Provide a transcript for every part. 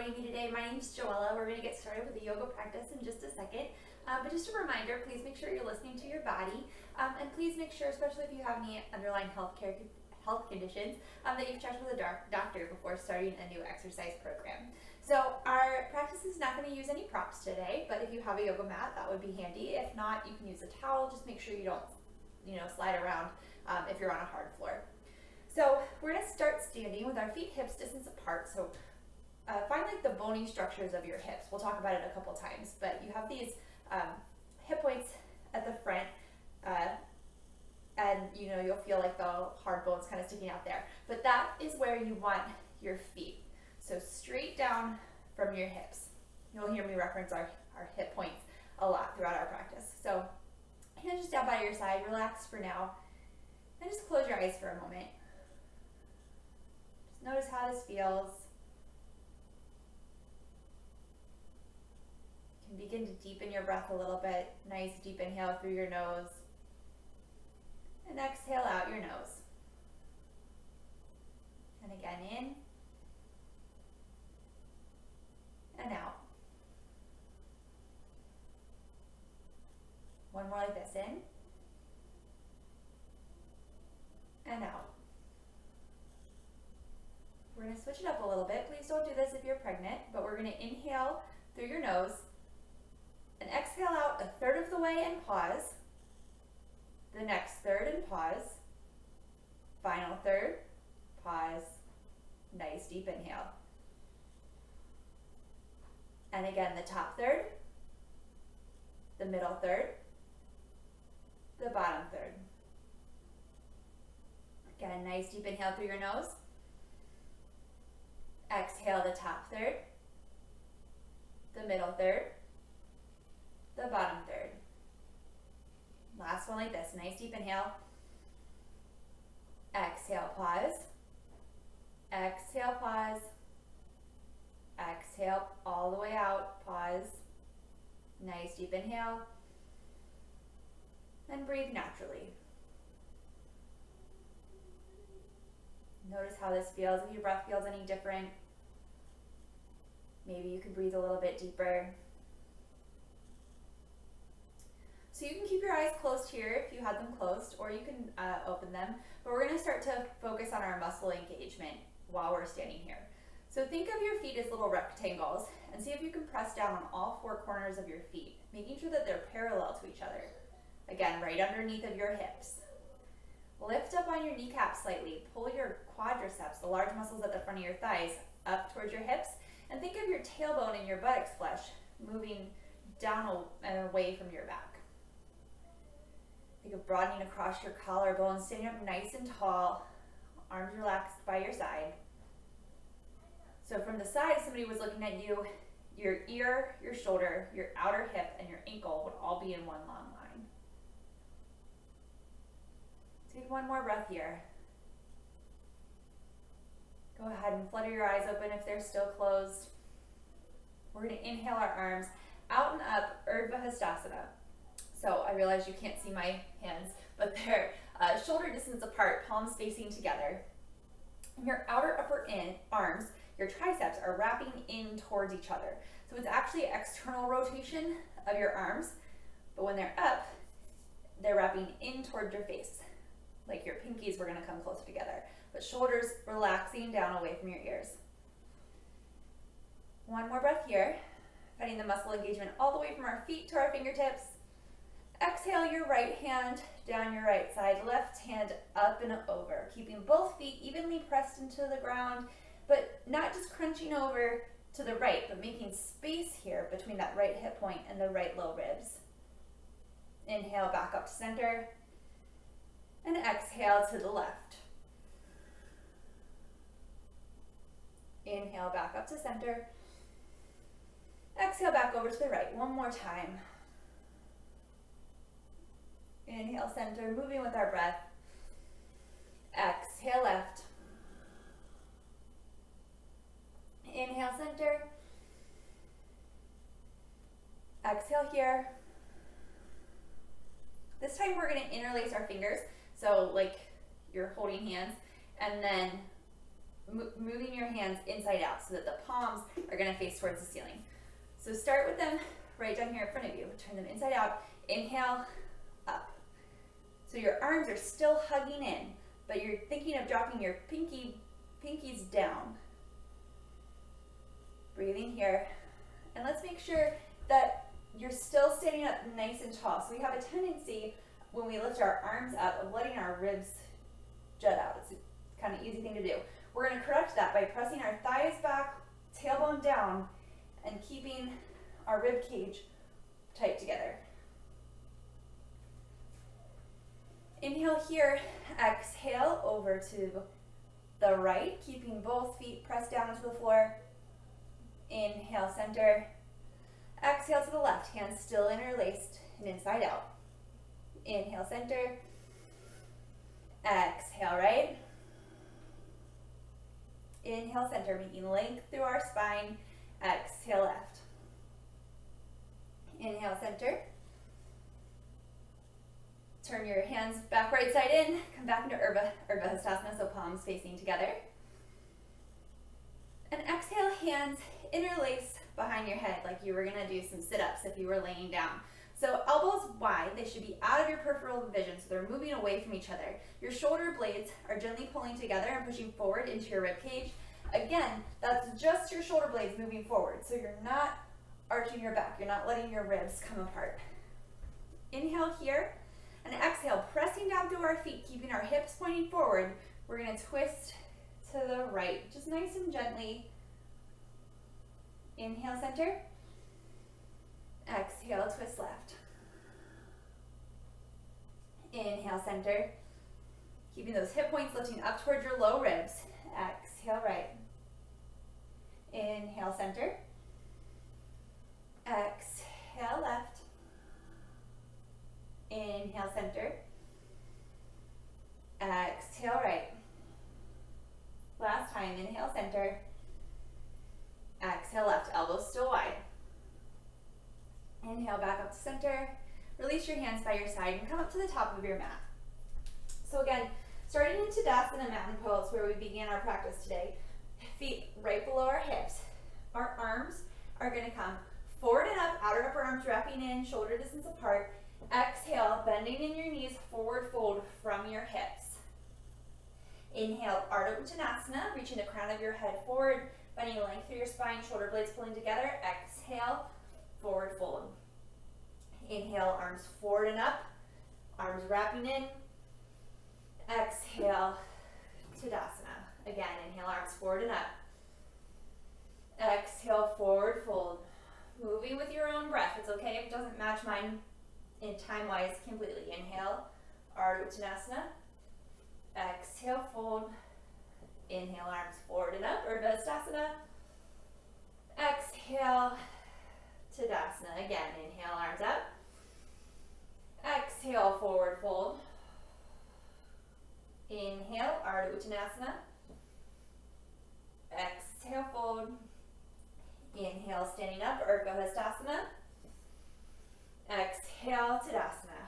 joining me today. My name's Joella. We're going to get started with the yoga practice in just a second. But just a reminder, please make sure you're listening to your body. And please make sure, especially if you have any underlying health conditions, that you've checked with a doctor before starting a new exercise program. So our practice is not going to use any props today, but if you have a yoga mat, that would be handy. If not, you can use a towel. Just make sure you don't, slide around if you're on a hard floor. So we're going to start standing with our feet hips distance apart. So find like the bony structures of your hips. We'll talk about it a couple times, but you have these hip points at the front, and you'll feel like the hard bones kind of sticking out there. But that is where you want your feet. So straight down from your hips. You'll hear me reference our hip points a lot throughout our practice. So hands just down by your side, relax for now, and just close your eyes for a moment. Just notice how this feels. You can begin to deepen your breath a little bit. Nice deep inhale through your nose, and exhale out your nose. And again, in and out. One more like this, in and out. We're going to switch it up a little bit. Please don't do this if you're pregnant, but we're going to inhale through your nose and exhale out a third of the way and pause. The next third and pause. Final third, pause. Nice deep inhale. And again, the top third, the middle third, the bottom third. Again, nice deep inhale through your nose. Exhale the top third, the middle third, the bottom third. Last one like this, nice deep inhale. Exhale, pause. Exhale, pause. Exhale all the way out, pause. Nice deep inhale. And breathe naturally. Notice how this feels. If your breath feels any different, maybe you could breathe a little bit deeper. So you can keep your eyes closed here if you had them closed, or you can open them. But we're going to start to focus on our muscle engagement while we're standing here. So think of your feet as little rectangles and see if you can press down on all four corners of your feet, making sure that they're parallel to each other. Again, right underneath of your hips. Lift up on your kneecaps slightly. Pull your quadriceps, the large muscles at the front of your thighs, up towards your hips. And think of your tailbone and your buttocks flesh moving down and away from your back. Think of broadening across your collarbone, standing up nice and tall, arms relaxed by your side. So from the side, if somebody was looking at you, your ear, your shoulder, your outer hip, and your ankle would all be in one long line. Take one more breath here. Go ahead and flutter your eyes open if they're still closed. We're going to inhale our arms out and up, Urdhva Hastasana. So I realize you can't see my hands, but they're shoulder distance apart, palms facing together. And your outer upper arms, your triceps are wrapping in towards each other. So it's actually external rotation of your arms, but when they're up, they're wrapping in towards your face. Like your pinkies were going to come closer together, but shoulders relaxing down away from your ears. One more breath here, finding the muscle engagement all the way from our feet to our fingertips. Exhale your right hand down your right side, left hand up and over, keeping both feet evenly pressed into the ground, but not just crunching over to the right, but making space here between that right hip point and the right low ribs. Inhale back up to center, and exhale to the left. Inhale back up to center. Exhale back over to the right. One more time. Inhale center, moving with our breath. Exhale left. Inhale center. Exhale here. This time we're going to interlace our fingers. So like you're holding hands, and then moving your hands inside out so that the palms are going to face towards the ceiling. So start with them right down here in front of you. Turn them inside out. Inhale, up. So your arms are still hugging in, but you're thinking of dropping your pinkies down. Breathing here. And let's make sure that you're still standing up nice and tall. So we have a tendency when we lift our arms up of letting our ribs jut out. It's a kind of easy thing to do. We're going to correct that by pressing our thighs back, tailbone down, and keeping our rib cage tight together. Inhale here, exhale over to the right, keeping both feet pressed down to the floor. Inhale, center. Exhale to the left, hands still interlaced and inside out. Inhale, center. Exhale, right. Inhale, center, making length through our spine. Exhale, left. Inhale, center. Turn your hands back right side in. Come back into Urdhva Hastasana, so palms facing together. And exhale, hands interlace behind your head like you were going to do some sit-ups if you were laying down. So elbows wide, they should be out of your peripheral vision, so they're moving away from each other. Your shoulder blades are gently pulling together and pushing forward into your rib cage. Again, that's just your shoulder blades moving forward, so you're not arching your back. You're not letting your ribs come apart. Inhale here, and exhale, pressing down through our feet, keeping our hips pointing forward. We're going to twist to the right, just nice and gently. Inhale, center. Exhale, twist left. Inhale, center. Keeping those hip points lifting up towards your low ribs. Exhale, right. Inhale, center. Exhale, left. Inhale, center. Exhale, right. Last time, inhale, center. Exhale, left. Elbows still wide. Inhale, back up to center. Release your hands by your side and come up to the top of your mat. So again, starting in Tadasana mountain pose where we began our practice today. Feet right below our hips. Our arms are going to come forward and up, outer upper arms wrapping in, shoulder distance apart. Exhale, bending in your knees, forward fold from your hips. Inhale, Ardha Uttanasana, reaching the crown of your head forward, bending length through your spine, shoulder blades pulling together. Exhale, forward fold. Inhale, arms forward and up, arms wrapping in. Exhale, Tadasana. Again, inhale, arms forward and up. Exhale, forward fold. Moving with your own breath. It's okay if it doesn't match mine in time-wise completely. Inhale, Ardha Uttanasana. Exhale, fold. Inhale, arms forward and up, Urdhva Hastasana. Exhale, Tadasana. Again, inhale, arms up. Exhale, forward fold. Inhale, Ardha Uttanasana. Exhale, fold. Inhale, standing up, Urdhva Hastasana. Exhale, Tadasana.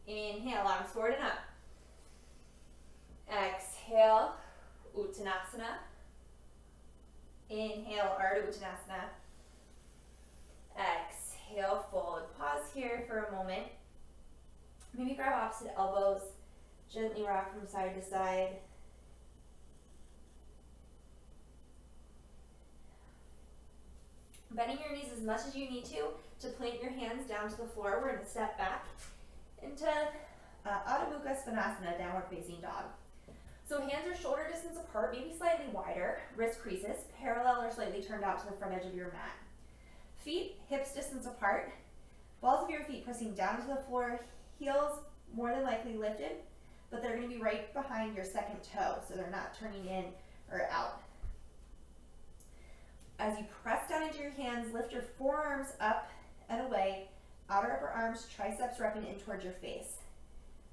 Inhale, arms forward and up. Exhale, Uttanasana. Inhale, Ardha Uttanasana. Exhale, fold. Pause here for a moment. Maybe grab opposite elbows. Gently rock from side to side. Bending your knees as much as you need to plant your hands down to the floor. We're going to step back into Adho Mukha Svanasana, downward facing dog. So hands are shoulder distance apart, maybe slightly wider, wrist creases, parallel or slightly turned out to the front edge of your mat. Feet, hips distance apart, balls of your feet pressing down to the floor, heels more than likely lifted, but they're going to be right behind your second toe, so they're not turning in or out. As you press down into your hands, lift your forearms up and away, outer upper arms, triceps wrapping in towards your face.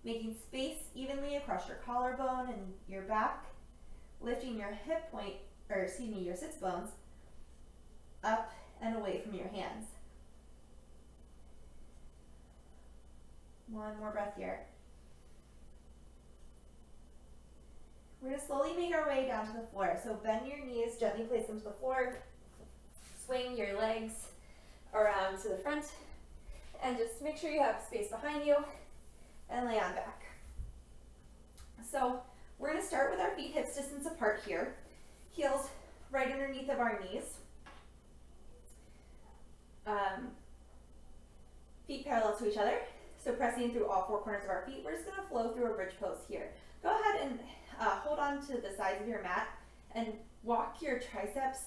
Making space evenly across your collarbone and your back, lifting your hip point, your sits bones up and away from your hands. One more breath here. We're going to slowly make our way down to the floor. So bend your knees, gently place them to the floor. Swing your legs around to the front. And just make sure you have space behind you. And lay on back. So we're going to start with our feet hips distance apart here. Heels right underneath of our knees. Feet parallel to each other. So pressing through all four corners of our feet. We're just going to flow through a bridge pose here. Go ahead and hold on to the sides of your mat and walk your triceps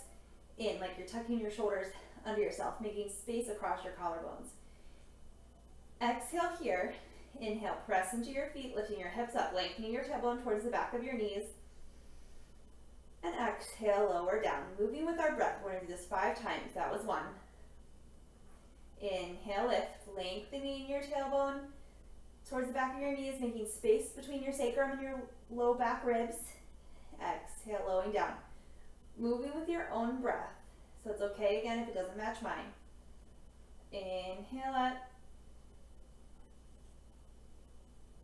in, like you're tucking your shoulders under yourself, making space across your collarbones. Exhale here. Inhale, press into your feet, lifting your hips up, lengthening your tailbone towards the back of your knees. And exhale, lower down. Moving with our breath. We're going to do this 5 times. That was 1. Inhale, lift, lengthening your tailbone towards the back of your knees, making space between your sacrum and your low back ribs. Exhale, lowering down. Moving with your own breath. So it's okay again if it doesn't match mine. Inhale up.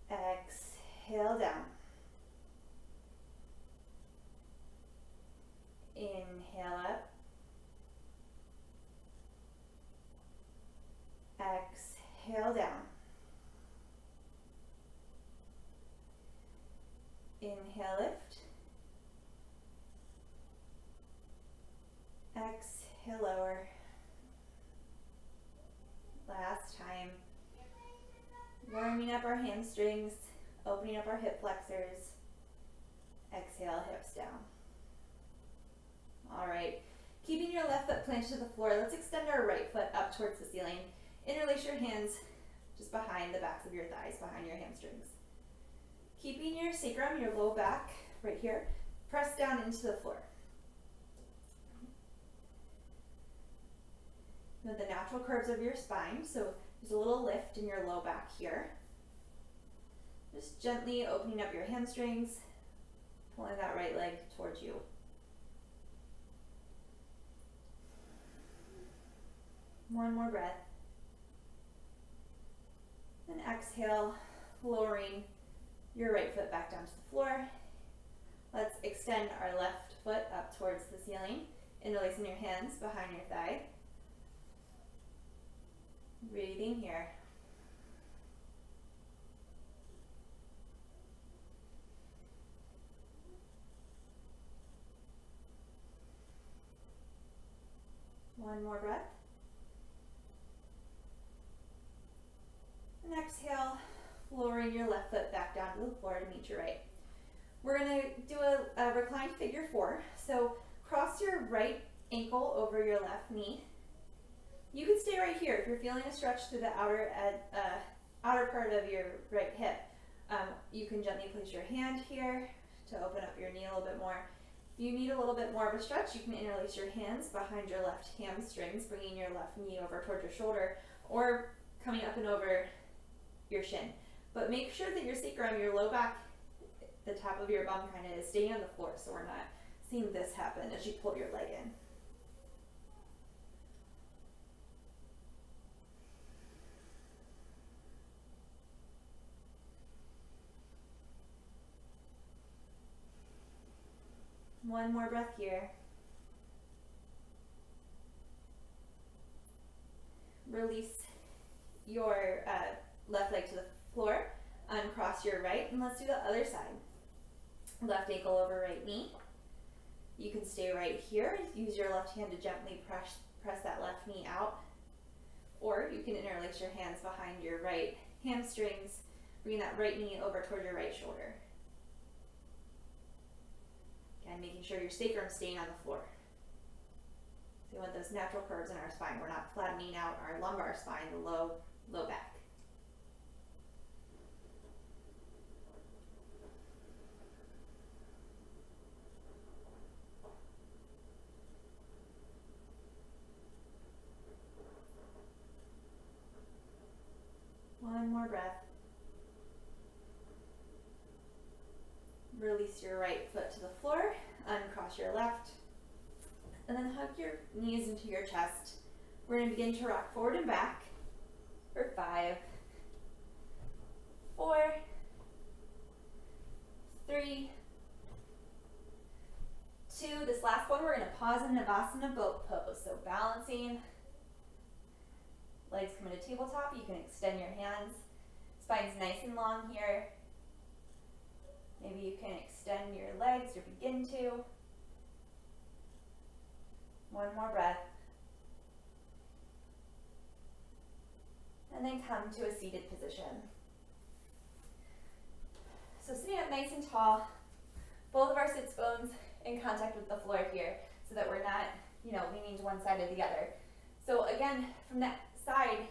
Exhale down. Inhale up. Exhale down. Inhale, lift. Exhale, lower. Last time. Warming up our hamstrings, opening up our hip flexors. Exhale, hips down. All right. Keeping your left foot planted to the floor, let's extend our right foot up towards the ceiling. Interlace your hands just behind the backs of your thighs, behind your hamstrings. Keeping your sacrum, your low back, right here, press down into the floor. With the natural curves of your spine, so there's a little lift in your low back here. Just gently opening up your hamstrings, pulling that right leg towards you. One more breath. And exhale, lowering your right foot back down to the floor. Let's extend our left foot up towards the ceiling, interlacing your hands behind your thigh. Breathing here. One more breath. And exhale, lowering your left foot back down to the floor to meet your right. We're going to do a reclined figure 4. So cross your right ankle over your left knee. You can stay right here if you're feeling a stretch through the outer part of your right hip. You can gently place your hand here to open up your knee a little bit more. If you need a little bit more of a stretch, you can interlace your hands behind your left hamstrings, bringing your left knee over towards your shoulder or coming up and over your shin. But make sure that your sacrum, your low back, the top of your bum kind of is staying on the floor so we're not seeing this happen as you pull your leg in. One more breath here. Release your left leg to the floor. Uncross your right, and let's do the other side. Left ankle over right knee. You can stay right here. Use your left hand to gently press that left knee out. Or you can interlace your hands behind your right hamstrings, bring that right knee over toward your right shoulder. Again, making sure your sacrum's staying on the floor. So we want those natural curves in our spine. We're not flattening out our lumbar spine, the low back. One more breath. Release your right foot to the floor, uncross your left, and then hug your knees into your chest. We're going to begin to rock forward and back for 5, 4, 3, this last one, we're going to pause in Navasana boat pose. So balancing, legs come into tabletop. You can extend your hands. Spine's nice and long here. Maybe you can extend your legs or begin to. One more breath. And then come to a seated position. So sitting up nice and tall, both of our sits bones in contact with the floor here so that we're not, leaning to one side or the other. So again, from that side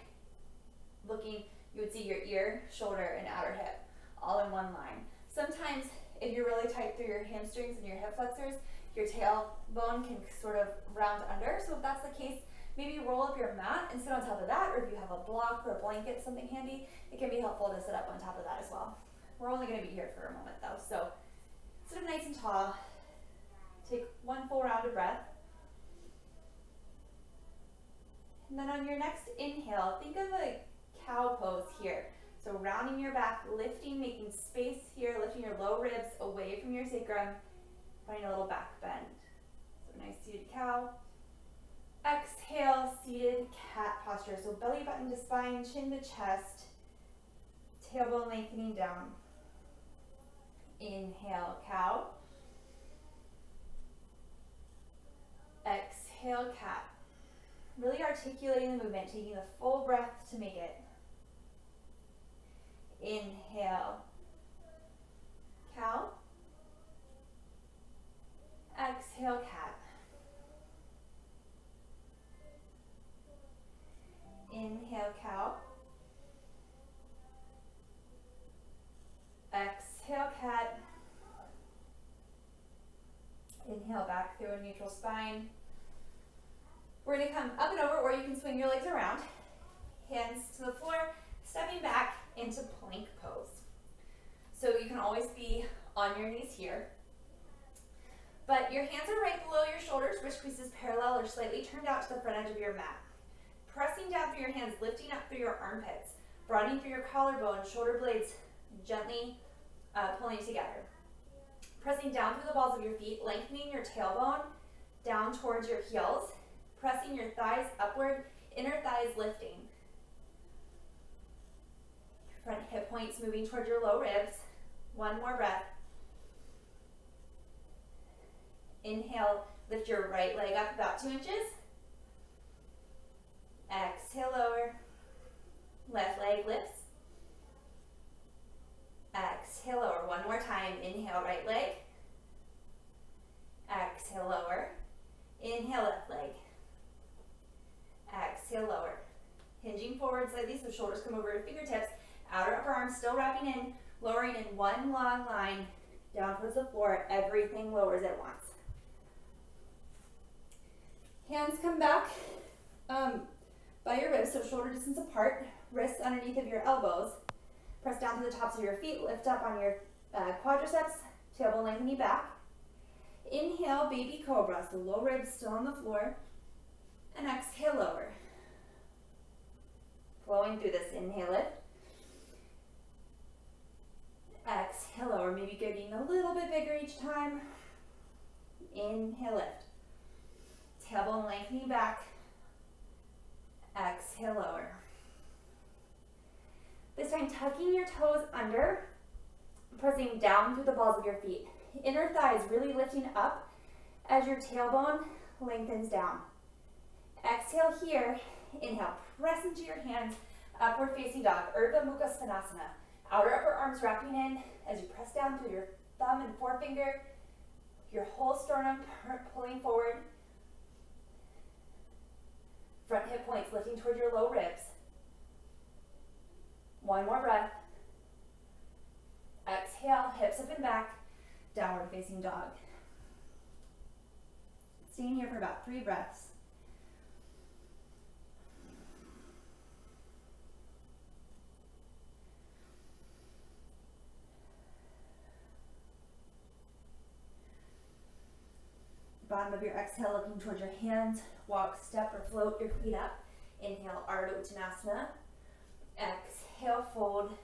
looking, you would see your ear, shoulder, and outer hip all in one line. Sometimes if you're really tight through your hamstrings and your hip flexors, your tailbone can sort of round under. So if that's the case, maybe roll up your mat and sit on top of that, or if you have a block or a blanket, something handy, it can be helpful to sit up on top of that as well. We're only going to be here for a moment though, so sit up nice and tall. Take one full round of breath. And then on your next inhale, think of a cow pose here. So rounding your back, lifting, making space here, lifting your low ribs away from your sacrum, finding a little back bend. So nice seated cow. Exhale, seated cat posture. So belly button to spine, chin to chest, tailbone lengthening down. Inhale, cow. Exhale, cat. Really articulating the movement, taking the full breath to make it. Inhale, cow. Exhale, cat. Inhale, cow. Exhale, cat. Inhale, back through a neutral spine. We're going to come up and over, or you can swing your legs around. Hands to the floor, stepping back into plank pose. So you can always be on your knees here. But your hands are right below your shoulders, wrist creases parallel or slightly turned out to the front edge of your mat. Pressing down through your hands, lifting up through your armpits, broadening through your collarbone, shoulder blades gently pulling together. Pressing down through the balls of your feet, lengthening your tailbone down towards your heels, pressing your thighs upward, inner thighs lifting. Front hip points moving towards your low ribs. One more breath. Inhale, lift your right leg up about 2 inches. Exhale, lower. Left leg lifts. Exhale, lower. One more time. Inhale, right leg. Exhale, lower. Inhale, left leg. Exhale, lower. Hinging forward slightly so shoulders come over to fingertips. Outer upper arms still wrapping in, lowering in one long line down towards the floor. Everything lowers at once. Hands come back by your ribs, so shoulder distance apart, wrists underneath of your elbows. Press down to the tops of your feet, lift up on your quadriceps, tailbone lengthening back. Inhale, baby cobra, so low ribs still on the floor. And exhale, lower. Flowing through this, inhale, lift. Exhale, lower, maybe getting a little bit bigger each time. Inhale, lift. Tailbone lengthening back. Exhale, lower. This time, tucking your toes under, pressing down through the balls of your feet. Inner thighs really lifting up as your tailbone lengthens down. Exhale here. Inhale, press into your hands, upward facing dog, Urdhva Mukha Svanasana. Outer upper arms wrapping in as you press down through your thumb and forefinger, your whole sternum pulling forward. Front hip points lifting toward your low ribs. One more breath. Exhale, hips up and back, downward facing dog. Staying here for about 3 breaths. Bottom of your exhale, looking towards your hands. Walk, step, or float your feet up. Inhale, Ardha Uttanasana. Exhale, fold.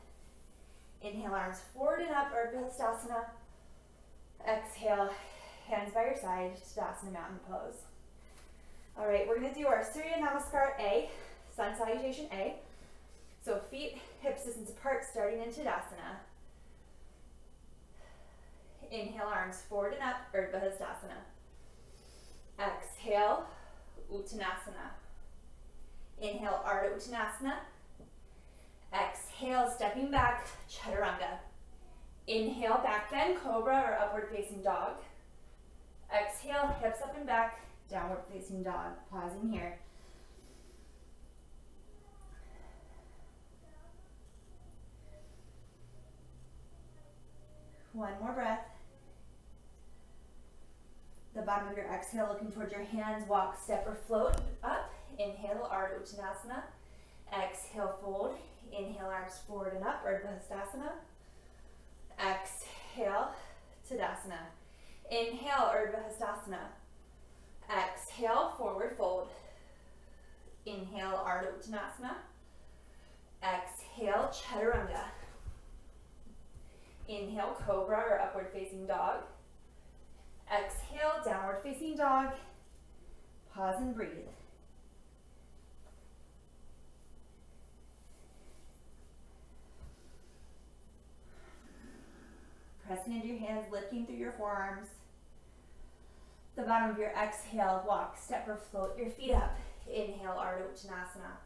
Inhale, arms forward and up, Urdhva Hastasana. Exhale, hands by your side, Tadasana Mountain Pose. All right, we're gonna do our Surya Namaskar A, Sun Salutation A. So feet, hips distance apart, starting in Tadasana. Inhale, arms forward and up, Urdhva Hastasana. Exhale, Uttanasana. Inhale, Ardha Uttanasana. Exhale, stepping back, Chaturanga. Inhale, back bend, Cobra or upward facing dog. Exhale, hips up and back, downward facing dog. Pausing here. One more breath. The bottom of your exhale, looking towards your hands, walk, step, or float up. Inhale, Ardha Uttanasana. Exhale, fold. Inhale, arms forward and up, Urdhva Hastasana. Exhale, Tadasana. Inhale, Urdhva Hastasana. Exhale, forward fold. Inhale, Ardha Uttanasana. Exhale, Chaturanga. Inhale, Cobra or upward facing dog. Exhale, downward facing dog. Pause and breathe. Pressing into your hands, lifting through your forearms. The bottom of your exhale, walk, step, or float your feet up. Inhale, Ardha Uttanasana.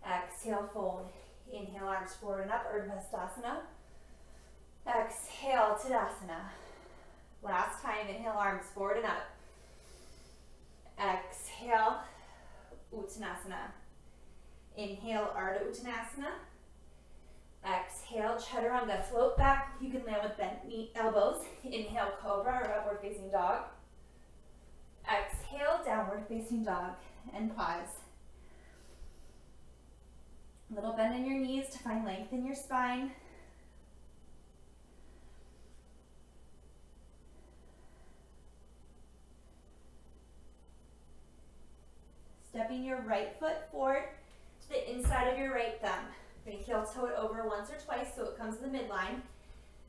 Exhale, fold. Inhale, arms forward and up, Urdhva Hastasana. Exhale, Tadasana. Last time, inhale, arms forward and up. Exhale, Uttanasana. Inhale, Ardha Uttanasana. Exhale, Chaturanga. Float back. You can land with bent knee, elbows. Inhale, Cobra or upward facing dog. Exhale, downward facing dog. And pause. A little bend in your knees to find length in your spine. Stepping your right foot forward to the inside of your right thumb. You're going to heel toe it over once or twice so it comes to the midline.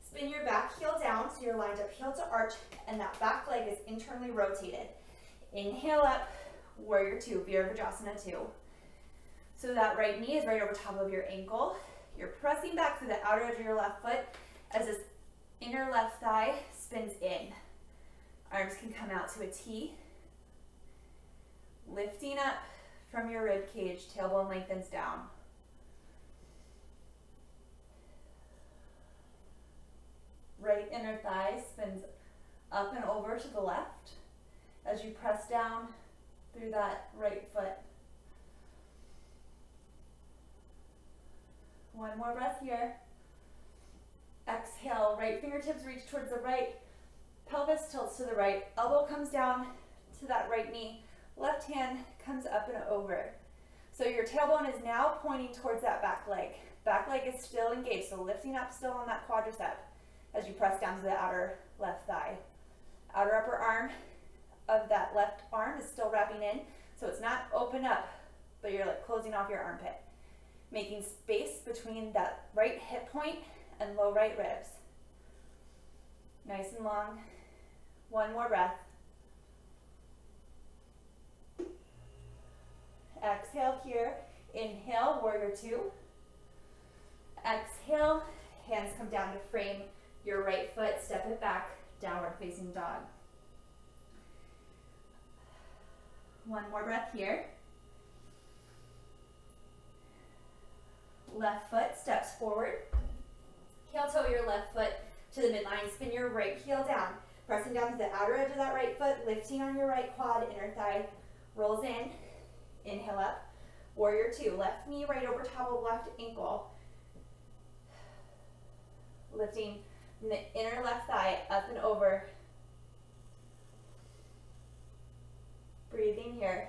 Spin your back heel down so you're lined up heel to arch and that back leg is internally rotated. Inhale up, Warrior Two, Virabhadrasana 2. So that right knee is right over top of your ankle. You're pressing back through the outer edge of your left foot as this inner left thigh spins in. Arms can come out to a T. Lifting up from your rib cage, tailbone lengthens down. Right inner thigh spins up and over to the left as you press down through that right foot. One more breath here. Exhale, right fingertips reach towards the right, pelvis tilts to the right, elbow comes down to that right knee, left hand comes up and over. So your tailbone is now pointing towards that back leg. Back leg is still engaged, so lifting up still on that quadricep as you press down to the outer left thigh. Outer upper arm of that left arm is still wrapping in, so it's not open up, but you're like closing off your armpit. Making space between that right hip point and low right ribs. Nice and long. One more breath. Exhale here. Inhale, Warrior Two. Exhale, hands come down to frame your right foot, step it back, downward facing dog. One more breath here. Left foot steps forward. Heel toe your left foot to the midline. Spin your right heel down. Pressing down to the outer edge of that right foot. Lifting on your right quad. Inner thigh rolls in. Inhale up. Warrior Two. Left knee right over top of left ankle. Lifting the inner left thigh up and over. Breathing here.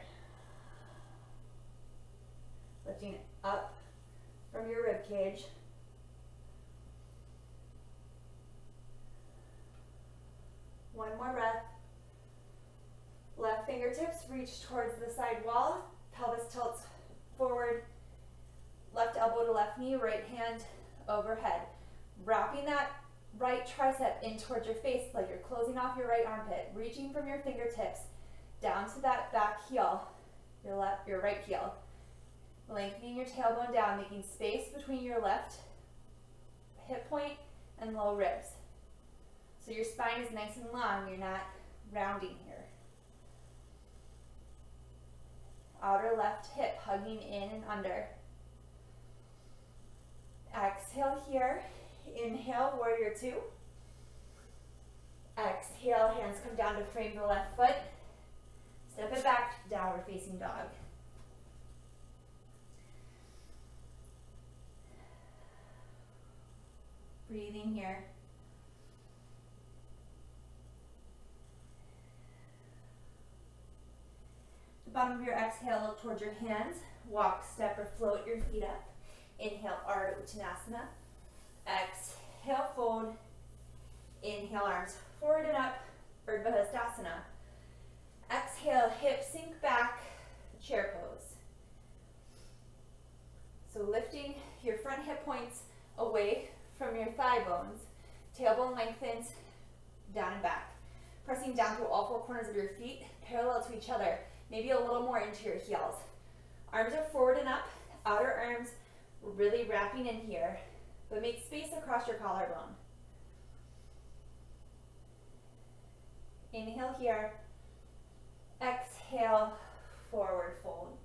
Lifting up from your rib cage. One more breath. Left fingertips reach towards the side wall. Pelvis tilts forward. Left elbow to left knee, right hand overhead. Wrapping that right tricep in towards your face like you're closing off off your right armpit, reaching from your fingertips down to that back heel, your right heel. Lengthening your tailbone down, making space between your left hip point and low ribs. So your spine is nice and long, you're not rounding here. Outer left hip hugging in and under. Exhale here. Inhale, warrior two. Exhale, hands come down to frame the left foot. Step it back, downward facing dog. Breathing here. The bottom of your exhale, look towards your hands. Walk, step, or float your feet up. Inhale, Ardha Uttanasana. Exhale, fold. Inhale, arms forward and up, Urdhva Hastasana. Exhale, hips sink back, chair pose. So lifting your front hip points away from your thigh bones. Tailbone lengthens, down and back. Pressing down through all four corners of your feet, parallel to each other. Maybe a little more into your heels. Arms are forward and up, outer arms really wrapping in here, but make space across your collarbone. Inhale here. Exhale, forward fold.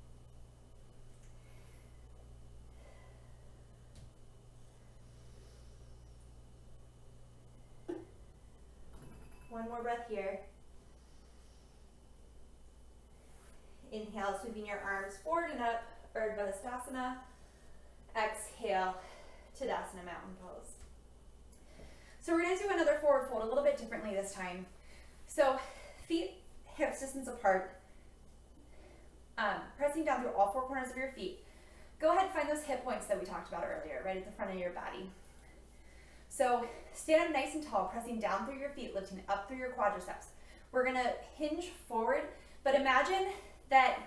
One more breath here. Inhale, sweeping your arms forward and up, Urdhva Hastasana. Exhale, Tadasana Mountain Pose. So we're going to do another forward fold a little bit differently this time. So feet hips distance apart, pressing down through all four corners of your feet. Go ahead and find those hip points that we talked about earlier, right at the front of your body. So stand up nice and tall, pressing down through your feet, lifting up through your quadriceps. We're going to hinge forward, but imagine that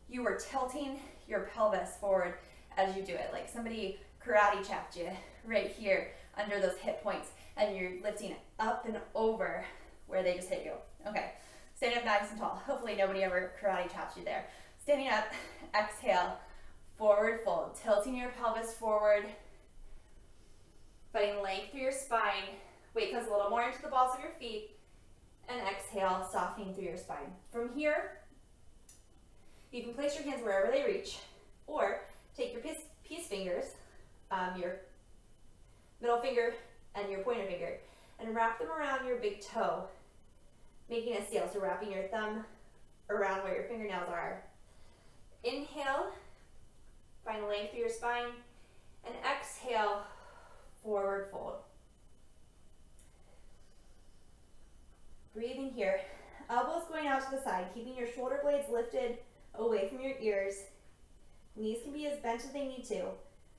you were tilting your pelvis forward as you do it, like somebody karate chopped you right here under those hip points, and you're lifting up and over where they just hit you. Okay, standing up nice and tall. Hopefully nobody ever karate chops you there. Standing up, exhale, forward fold, tilting your pelvis forward, finding length through your spine. Weight comes a little more into the balls of your feet, and exhale, softening through your spine. From here, you can place your hands wherever they reach, or take your peace fingers, your middle finger and your pointer finger, and wrap them around your big toe, making a seal. So wrapping your thumb around where your fingernails are. Inhale, find length through your spine, and exhale, forward fold. Breathing here. Elbows going out to the side, keeping your shoulder blades lifted away from your ears. Knees can be as bent as they need to.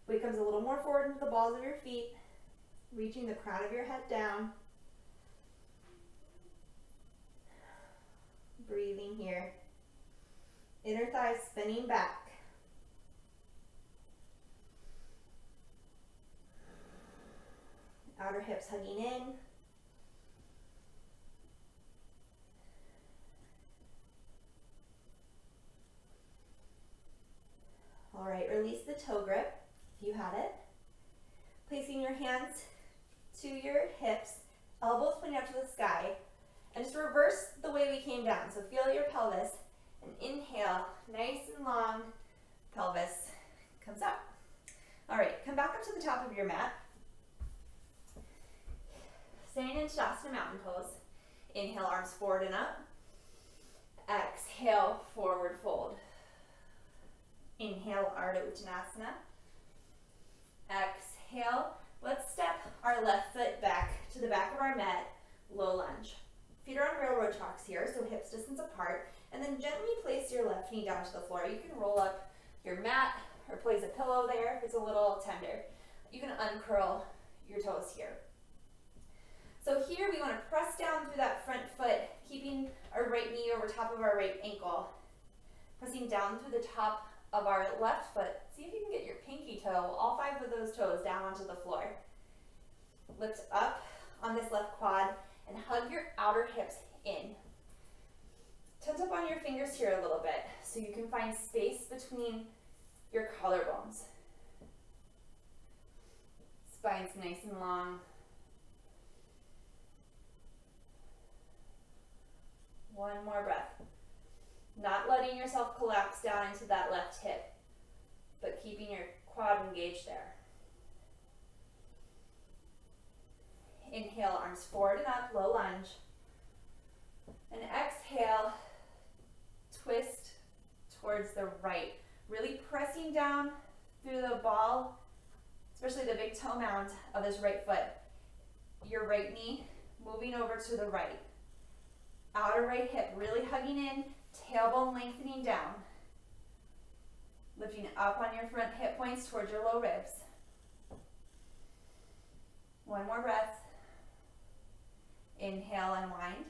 Weight comes a little more forward into the balls of your feet, reaching the crown of your head down. Breathing here. Inner thighs spinning back. Outer hips hugging in. All right, release the toe grip if you had it. Placing your hands to your hips, elbows pointing up to the sky, and just reverse the way we came down. So feel your pelvis, and inhale, nice and long, pelvis comes up. All right, come back up to the top of your mat. Staying in Tadasana Mountain Pose. Inhale, arms forward and up. Exhale, forward fold. Inhale, Ardha Uttanasana. Exhale, let's step our left foot back to the back of our mat, low lunge. Feet are on railroad tracks here, so hips distance apart, and then gently place your left knee down to the floor. You can roll up your mat or place a pillow there if it's a little tender. You can uncurl your toes here. So here we want to press down through that front foot, keeping our right knee over top of our right ankle. Pressing down through the top of our left foot. See if you can get your pinky toe, all 5 of those toes, down onto the floor. Lift up on this left quad and hug your outer hips in. Tense up on your fingers here a little bit so you can find space between your collarbones. Spine's nice and long. One more breath. Not letting yourself collapse down into that left hip, but keeping your quad engaged there. Inhale, arms forward and up, low lunge. And exhale, twist towards the right. Really pressing down through the ball, especially the big toe mound of this right foot. Your right knee moving over to the right. Outer right hip really hugging in, tailbone lengthening down. Lifting up on your front hip points towards your low ribs. One more breath. Inhale, unwind.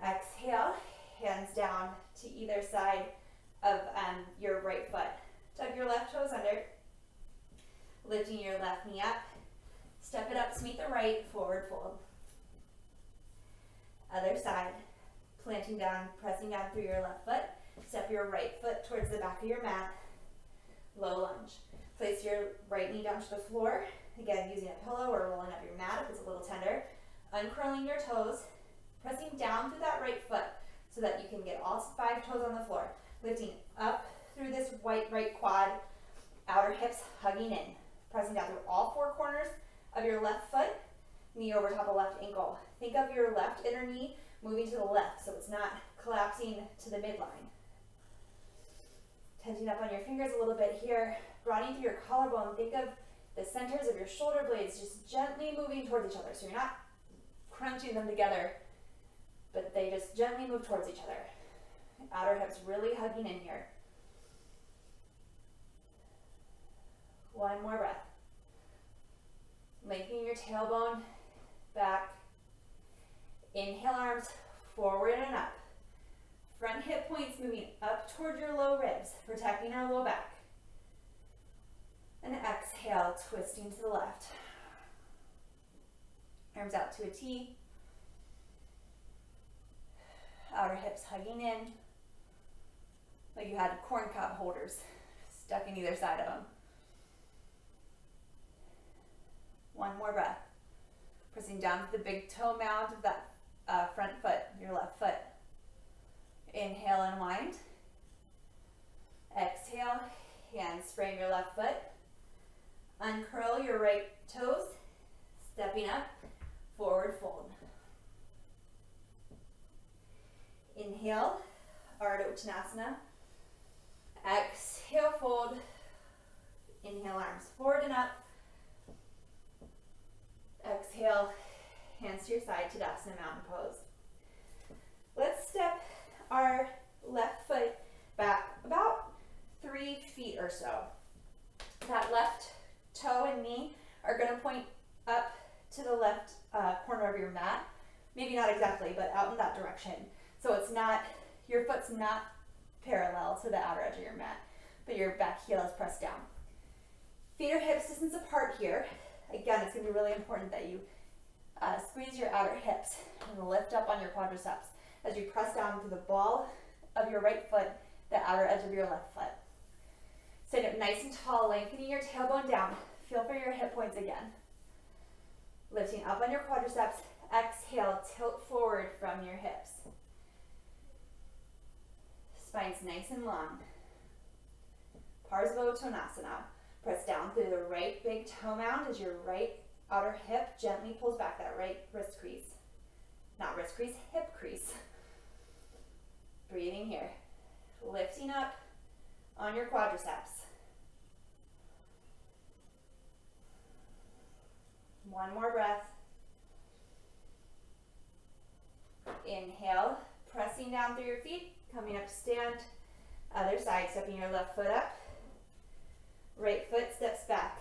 Exhale, hands down to either side of your right foot. Tuck your left toes under. Lifting your left knee up. Step it up to meet the right, forward fold. Other side. Planting down, pressing down through your left foot. Step your right foot towards the back of your mat. Low lunge. Place your right knee down to the floor. Again, using a pillow or rolling up your mat if it's a little tender. Uncurling your toes. Pressing down through that right foot so that you can get all 5 toes on the floor. Lifting up through this right quad. Outer hips hugging in. Pressing down through all 4 corners of your left foot. Knee over top of left ankle. Think of your left inner knee moving to the left so it's not collapsing to the midline. Tensing up on your fingers a little bit here. Broadening through your collarbone. Think of the centers of your shoulder blades just gently moving towards each other. So you're not crunching them together, but they just gently move towards each other. Outer hips really hugging in here. One more breath. Lengthening your tailbone back. Inhale, arms forward and up. Front hip points moving up toward your low ribs, protecting our low back. And exhale, twisting to the left. Arms out to a T. Outer hips hugging in, like you had corn cob holders stuck in either side of them. One more breath. Pressing down to the big toe mound of that front foot, your left foot. Inhale, unwind. Exhale, hands frame your left foot. Uncurl your right toes, stepping up, forward fold. Inhale, Ardha Uttanasana. Exhale, fold. Inhale, arms forward and up. Exhale, hands to your side, Tadasana Mountain Pose. Let's step our left foot back about 3 feet or so. That left toe and knee are going to point up to the left corner of your mat. Maybe not exactly, but out in that direction. So it's not, your foot's not parallel to the outer edge of your mat, but your back heel is pressed down. Feet are hips distance apart here. Again, it's going to be really important that you squeeze your outer hips and lift up on your quadriceps as you press down through the ball of your right foot, the outer edge of your left foot. Stand up nice and tall, lengthening your tailbone down. Feel for your hip points again. Lifting up on your quadriceps. Exhale, tilt forward from your hips. Spine's nice and long. Parsvottanasana. Press down through the right big toe mound as your right outer hip gently pulls back that right wrist crease. Not wrist crease, hip crease. Breathing here. Lifting up on your quadriceps. One more breath. Inhale, pressing down through your feet, coming up to stand. Other side, stepping your left foot up. Right foot steps back.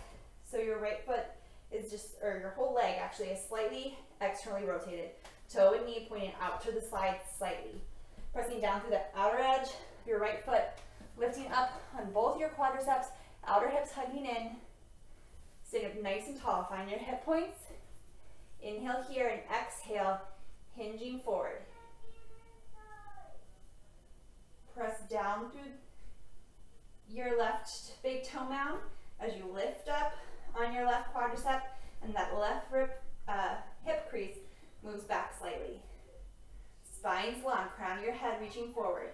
So your right foot is just, or your whole leg actually is slightly externally rotated. Toe and knee pointing out to the side slightly. Pressing down through the outer edge, your right foot lifting up on both your quadriceps, outer hips hugging in. Sitting up nice and tall. Find your hip points. Inhale here and exhale, hinging forward. Press down through your left big toe mound as you lift up on your left quadricep, and that left hip crease moves back slightly. Spine's long, crown of your head reaching forward.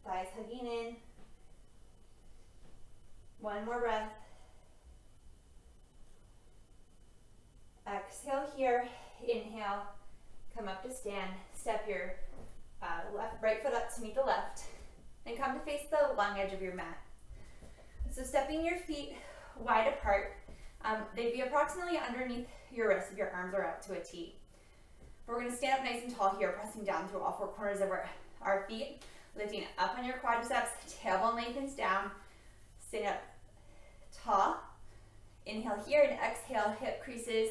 Thighs hugging in. One more breath. Exhale here, inhale, come up to stand, step your right foot up to meet the left, and come to face the long edge of your mat. So stepping your feet wide apart, they'd be approximately underneath your wrists if your arms are out to a T. We're going to stand up nice and tall here, pressing down through all four corners of our feet, lifting up on your quadriceps, tailbone lengthens down, stand up tall. Inhale here and exhale, hip creases,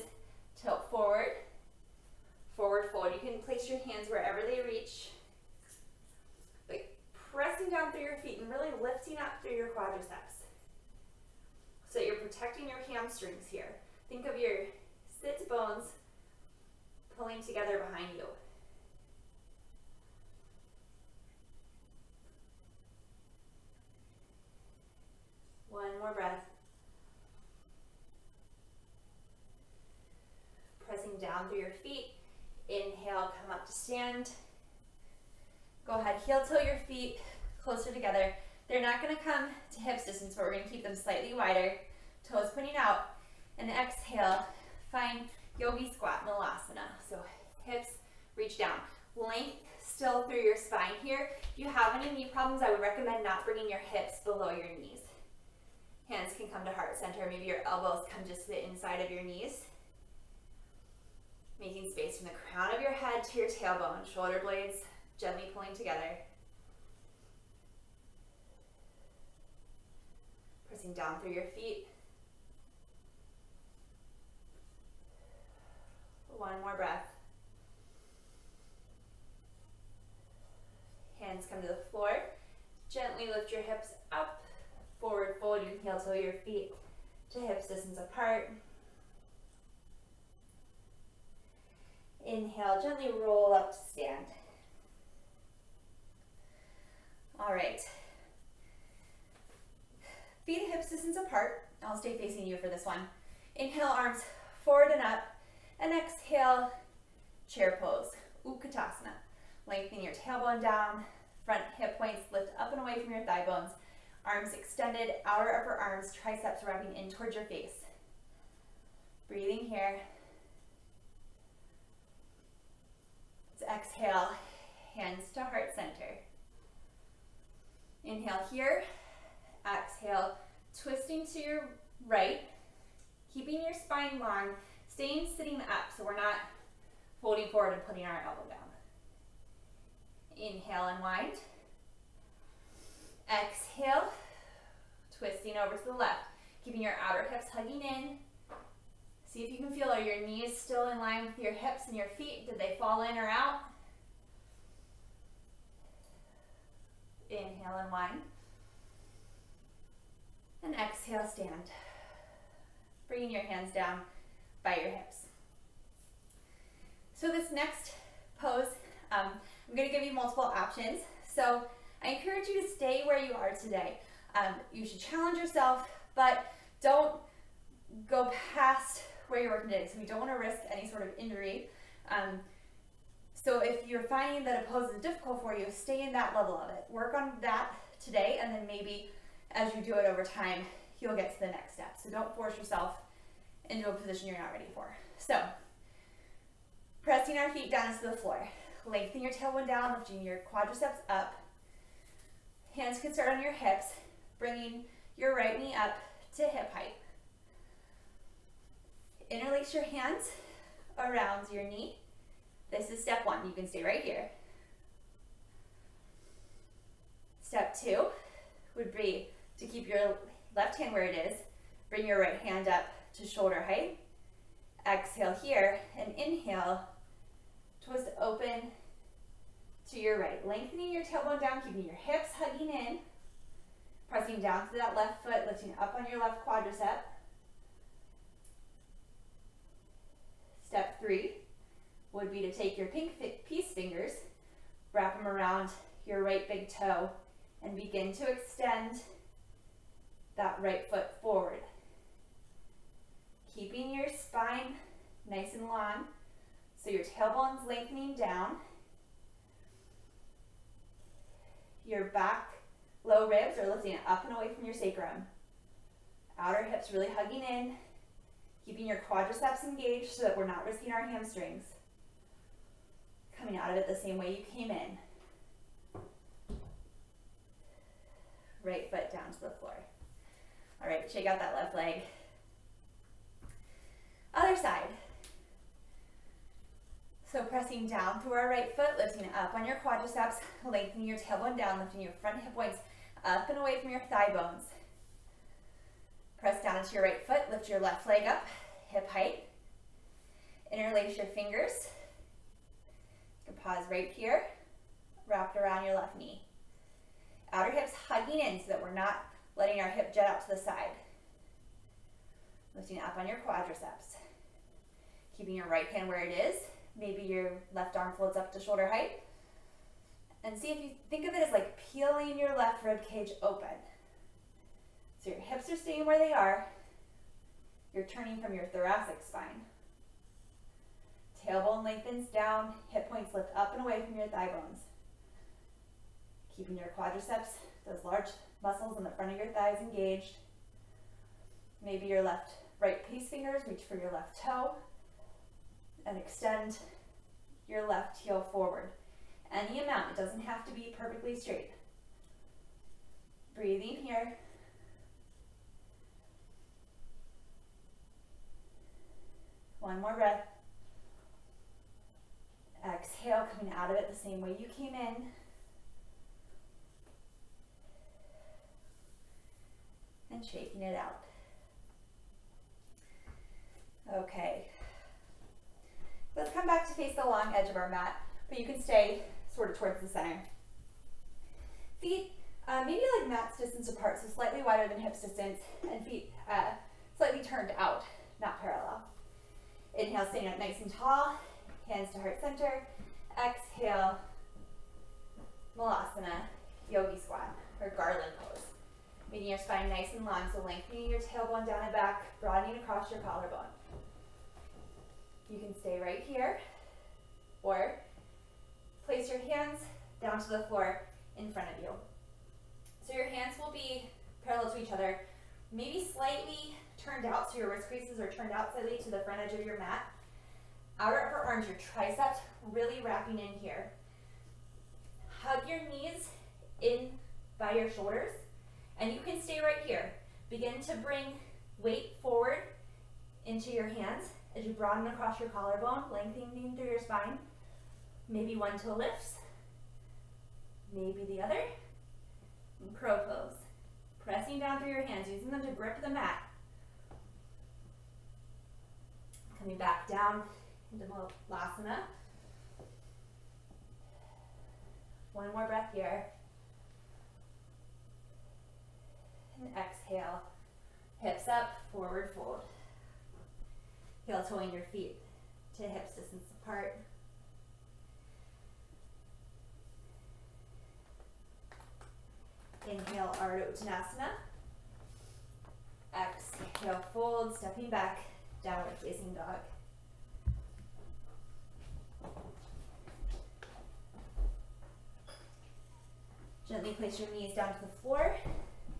tilt forward, forward fold. You can place your hands wherever they reach, but pressing down through your feet and really lifting up through your quadriceps. So you're protecting your hamstrings here. Think of your sit bones pulling together behind you. One more breath. Pressing down through your feet. Inhale, come up to stand. Go ahead, heel toe your feet closer together. They're not going to come to hips distance, but we're going to keep them slightly wider. Toes pointing out. And exhale, find yogi squat, malasana. So hips reach down. Length still through your spine here. If you have any knee problems, I would recommend not bringing your hips below your knees. Hands can come to heart center. Maybe your elbows come just to the inside of your knees. Making space from the crown of your head to your tailbone, shoulder blades gently pulling together. Pressing down through your feet. One more breath. Hands come to the floor. Gently lift your hips up. Forward fold. You can heel toe your feet to hips distance apart. Inhale, gently roll up to stand. All right. Feet hips distance apart. I'll stay facing you for this one. Inhale, arms forward and up. And exhale, chair pose, Utkatasana. Lengthen your tailbone down, front hip points lift up and away from your thigh bones. Arms extended, outer upper arms, triceps wrapping in towards your face. Breathing here. Let's exhale, hands to heart center. Inhale here, exhale, twisting to your right, keeping your spine long, staying sitting up so we're not folding forward and putting our elbow down. Inhale, unwind. Exhale, twisting over to the left, keeping your outer hips hugging in. See if you can feel, are your knees still in line with your hips and your feet? Did they fall in or out? Inhale, unwind. And exhale, stand. Bringing your hands down by your hips. So this next pose, I'm going to give you multiple options. So I encourage you to stay where you are today. You should challenge yourself, but don't go past where you're working today. So we don't want to risk any sort of injury. So if you're finding that a pose is difficult for you, stay in that level of it. Work on that today, and then maybe as you do it over time, you'll get to the next step. So don't force yourself into a position you're not ready for. So, pressing our feet down into the floor. Lengthen your tailbone down, lifting your quadriceps up. Hands can start on your hips, bringing your right knee up to hip height. Interlace your hands around your knee. This is step one. You can stay right here. Step two would be to keep your left hand where it is. Bring your right hand up to shoulder height. Exhale here and inhale. Twist open to your right. Lengthening your tailbone down, keeping your hips hugging in. Pressing down through that left foot, lifting up on your left quadricep. Step 3 would be to take your pink peace fingers, wrap them around your right big toe, and begin to extend that right foot forward. Keeping your spine nice and long, so your tailbone's lengthening down. Your back low ribs are lifting up and away from your sacrum. Outer hips really hugging in, keeping your quadriceps engaged so that we're not risking our hamstrings. Coming out of it the same way you came in. Right foot down to the floor. All right, shake out that left leg. Other side. So pressing down through our right foot, lifting up on your quadriceps, lengthening your tailbone down, lifting your front hip points up and away from your thigh bones. Press down into your right foot, lift your left leg up, hip height. Interlace your fingers. You can pause right here, wrapped around your left knee. Outer hips hugging in so that we're not letting our hip jet out to the side. Lifting up on your quadriceps. Keeping your right hand where it is. Maybe your left arm floats up to shoulder height. And see if you think of it as like peeling your left rib cage open. So your hips are staying where they are. You're turning from your thoracic spine. Tailbone lengthens down, hip points lift up and away from your thigh bones. Keeping your quadriceps, those large muscles in the front of your thighs engaged. Maybe your right peace fingers reach for your left toe and extend your left heel forward. Any amount, it doesn't have to be perfectly straight. Breathing here. One more breath. Exhale, coming out of it the same way you came in. And shaking it out. Okay. Let's come back to face the long edge of our mat, but you can stay sort of towards the center. Feet maybe like mats distance apart, so slightly wider than hips distance, and feet slightly turned out, not parallel. Inhale, staying up nice and tall, hands to heart center. Exhale, Malasana, yogi squat, or garland pose. Making your spine nice and long, so lengthening your tailbone down and back, broadening across your collarbone. You can stay right here, or place your hands down to the floor in front of you. So your hands will be parallel to each other, maybe slightly turned out, so your wrist creases are turned out slightly to the front edge of your mat. Outer upper arms, your triceps really wrapping in here. Hug your knees in by your shoulders, and you can stay right here. Begin to bring weight forward into your hands as you broaden across your collarbone, lengthening through your spine. Maybe one toe lifts, maybe the other. And crow pose. Pressing down through your hands, using them to grip the mat. Coming back down into Malasana. One more breath here. And exhale. Hips up, forward fold. Heel toeing your feet to hips distance apart. Inhale, Ardha Uttanasana. Exhale, fold, stepping back, downward facing dog. Gently place your knees down to the floor,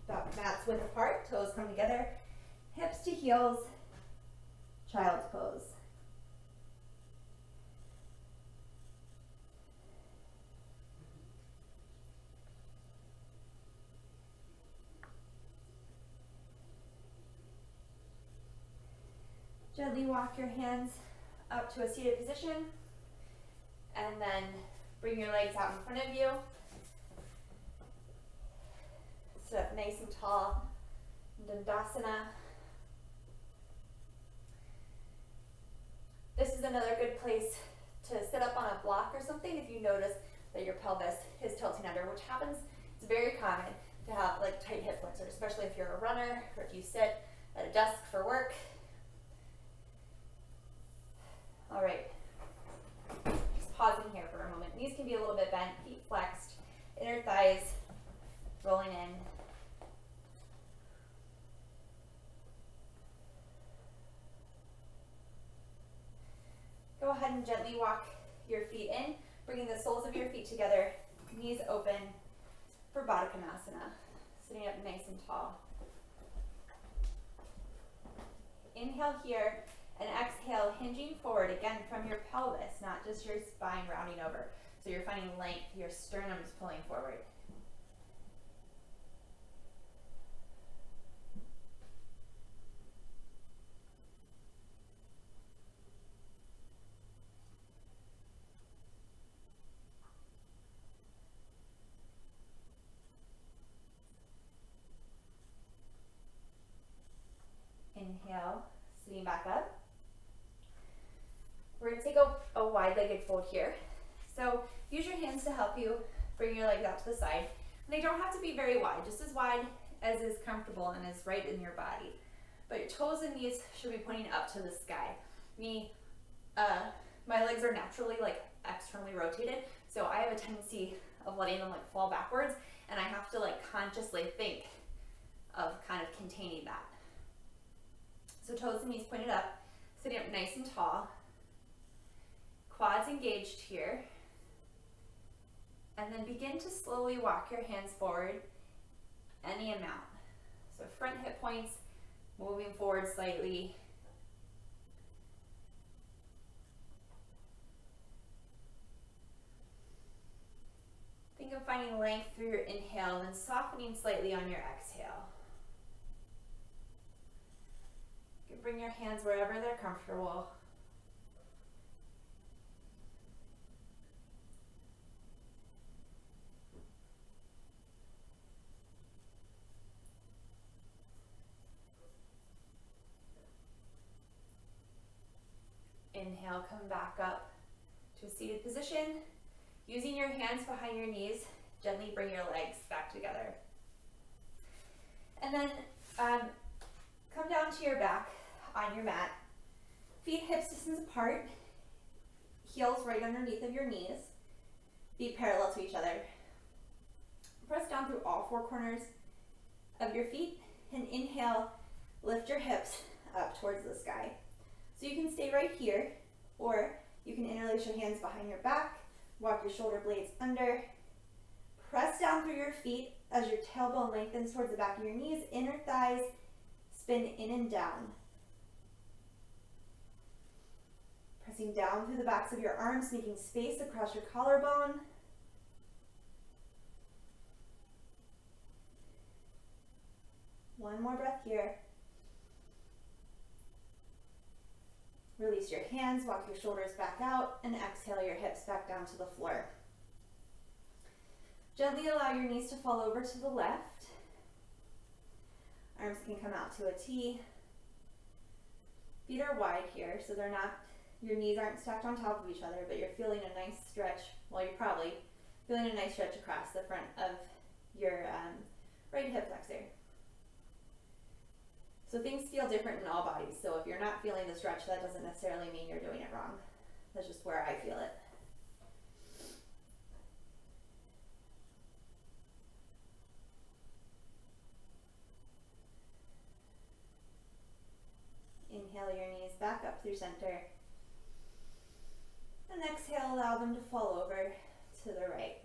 about mats width apart, toes come together, hips to heels, child's pose. Gently walk your hands up to a seated position, and then bring your legs out in front of you. Sit up nice and tall, Dandasana. This is another good place to sit up on a block or something if you notice that your pelvis is tilting under, which happens, it's very common to to have like tight hip flexors, especially if you're a runner or if you sit at a desk for work. All right, just pausing here for a moment. Knees can be a little bit bent, feet flexed, inner thighs rolling in. Go ahead and gently walk your feet in, bringing the soles of your feet together, knees open for Baddha Konasana, sitting up nice and tall. Inhale here and exhale, hinging forward again from your pelvis, not just your spine rounding over. So you're finding length, your sternum is pulling forward. Inhale, sitting back up. We're going to take a wide-legged fold here. So use your hands to help you bring your legs out to the side. And they don't have to be very wide, just as wide as is comfortable and is right in your body. But your toes and knees should be pointing up to the sky. My legs are naturally like externally rotated, so I have a tendency of letting them like fall backwards, and I have to like consciously think of kind of containing that. So toes and knees pointed up, sitting up nice and tall. Quads engaged here. And then begin to slowly walk your hands forward any amount. So front hip points moving forward slightly. Think of finding length through your inhale and softening slightly on your exhale. You can bring your hands wherever they're comfortable. Inhale, come back up to a seated position. Using your hands behind your knees, gently bring your legs back together. And then come down to your back on your mat. Feet hips distance apart, heels right underneath of your knees, feet parallel to each other. Press down through all four corners of your feet and inhale, lift your hips up towards the sky. So you can stay right here, or you can interlace your hands behind your back, walk your shoulder blades under, press down through your feet as your tailbone lengthens towards the back of your knees, inner thighs spin in and down. Pressing down through the backs of your arms, making space across your collarbone. One more breath here. Release your hands, walk your shoulders back out, and exhale your hips back down to the floor. Gently allow your knees to fall over to the left. Arms can come out to a T. Feet are wide here, so they're not, your knees aren't stacked on top of each other, but you're feeling a nice stretch. Well, you're probably feeling a nice stretch across the front of your right hip flexor. So things feel different in all bodies. So if you're not feeling the stretch, that doesn't necessarily mean you're doing it wrong. That's just where I feel it. Inhale your knees back up through center. And exhale, allow them to fall over to the right.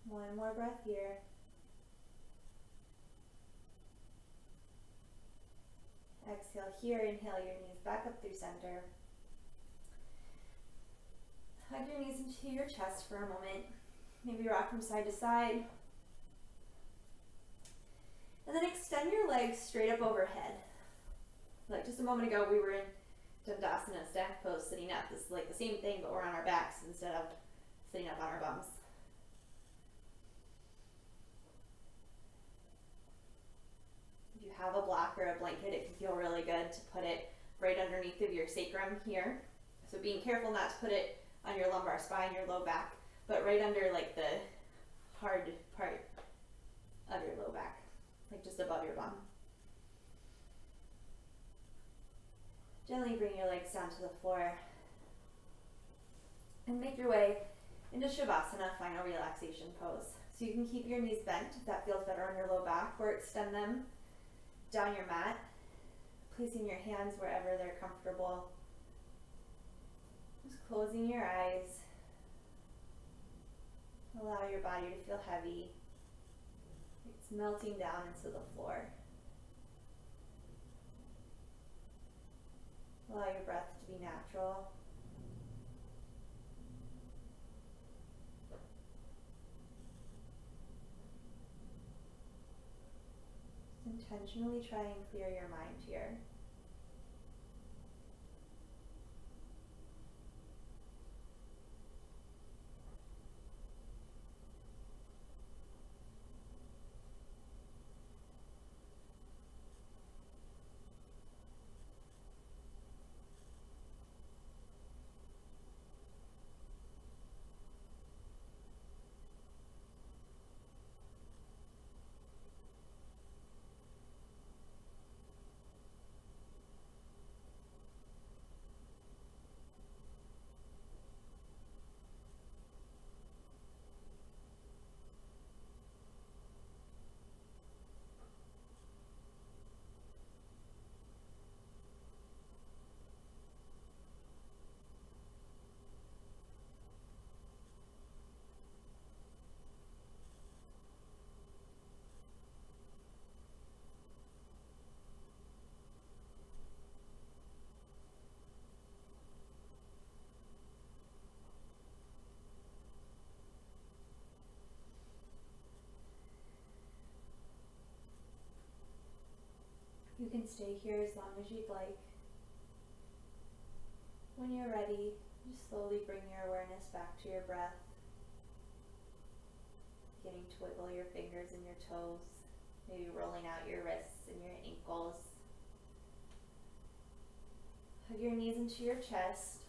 One more breath here. Exhale here, inhale your knees back up through center. Hug your knees into your chest for a moment. Maybe rock from side to side. And then extend your legs straight up overhead. Like just a moment ago we were in Dandasana, stack pose, sitting up. This is like the same thing, but we're on our backs instead of sitting up on our bums. If you have a block or a blanket, it can feel really good to put it right underneath of your sacrum here. So being careful not to put it on your lumbar spine, your low back, but right under like the hard part of your low back, like just above your bum. Gently bring your legs down to the floor and make your way into Shavasana, final relaxation pose. So you can keep your knees bent if that feels better on your low back, or extend them down your mat, placing your hands wherever they're comfortable. Just closing your eyes. Allow your body to feel heavy. It's melting down into the floor. Allow your breath to be natural. Just intentionally try and clear your mind here. You can stay here as long as you'd like. When you're ready, just slowly bring your awareness back to your breath. Beginning to wiggle your fingers and your toes, maybe rolling out your wrists and your ankles. Hug your knees into your chest.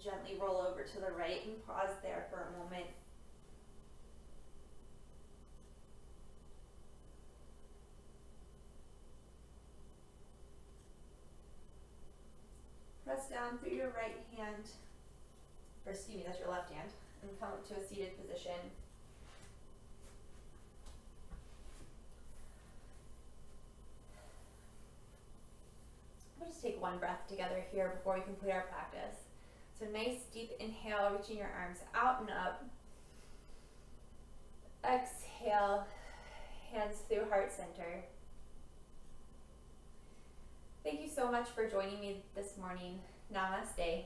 Gently roll over to the right and pause there for a moment. Press down through your right hand, or excuse me, that's your left hand, and come up to a seated position. We'll just take one breath together here before we complete our practice. So nice deep inhale, reaching your arms out and up. Exhale, hands through heart center. Thank you so much for joining me this morning. Namaste.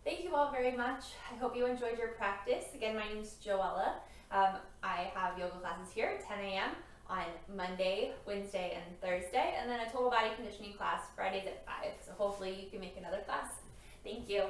Thank you all very much. I hope you enjoyed your practice. Again, my name is Joella. I have yoga classes here at 10 a.m. on Monday, Wednesday, and Thursday, and then a total body conditioning class Fridays at 5. So hopefully you can make another class. Thank you.